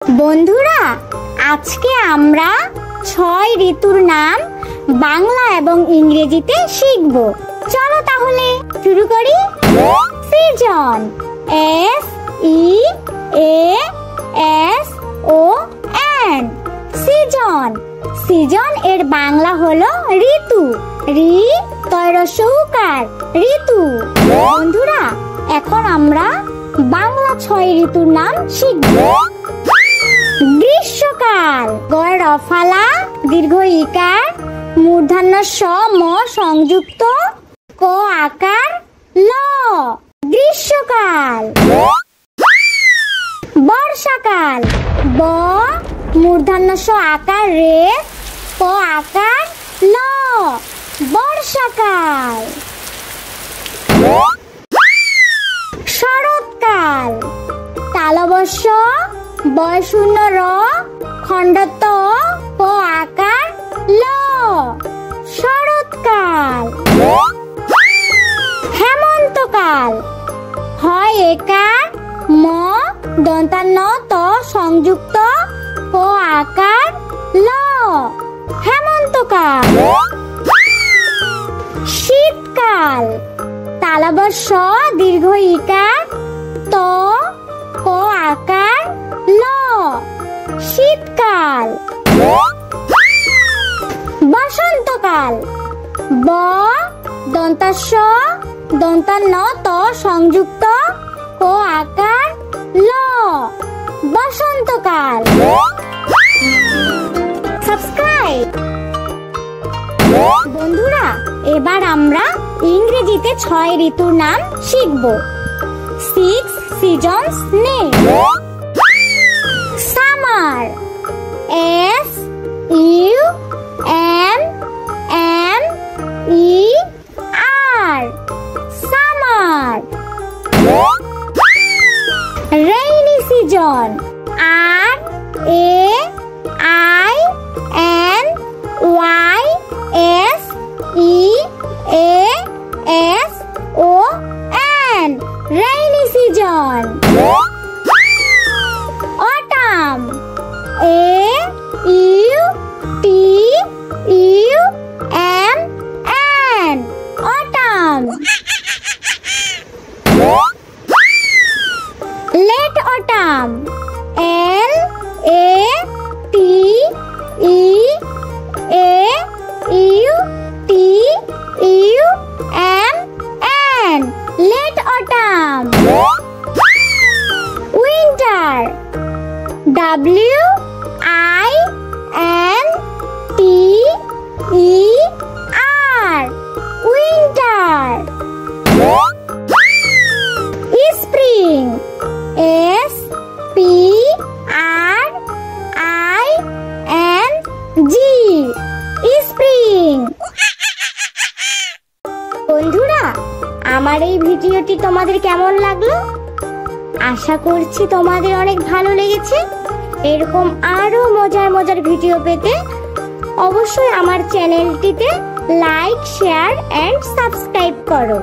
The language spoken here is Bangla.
বন্ধুরা, আজকে আমরা 6 ঋতুর নাম বাংলা এবং ইংরেজিতে শিখব। চলো তাহলে শুরু করি। Season, SEASON, season. সিজন এর বাংলা হলো ঋতু। ঋতু। বন্ধুরা, এখন আমরা বাংলা 6 ঋতুর নাম শিখব। গ্রীষ্মকাল, গয় রফালা দীর্ঘ ইকার মূর্ধন্য স ম সংযুক্ত ক আকার ল। গ্রীষ্মকাল। বর্ষাকাল, ব মূর্ধন্য স আকার রে ক আকার ল। বর্ষাকাল। শরৎকাল, তালবস্য বয় শূন্য র খণ্ডত ক আকার ল। শরৎকাল। হেমন্তকাল, হয় একার ম দন্তান্ন ত সংযুক্ত ক আকার ল। হেমন্তকাল। শীতকাল, তালবস্য দীর্ঘ ইকার ত ক আকার ল। শীতকাল। বসন্তকাল, ব দন্তাস্য দন্তান্ন ত সংযুক্ত ক আকার ল। বসন্তকাল। সাবস্ক্রাইব। বন্ধুরা, এবার আমরা ইংরেজিতে 6 ঋতুর নাম শিখব। 6 seasons name. Summer, SUMMER, summer. Rainy season, RAINYSEASON, rainy season. Autumn, AUTUMN, autumn. Late autumn, LATEAUTUMN, late autumn. Winter, WINTER, winter. Spring, SPRING, spring. বন্ধুরা, আমার এই ভিডিওটি তোমাদের কেমন লাগলো? আশা করছি তোমাদের অনেক ভালো লেগেছে। এরকম আরো মজার ভিডিও পেতে অবশ্যই আমার চ্যানেলটিতে লাইক, শেয়ার এন্ড সাবস্ক্রাইব করো।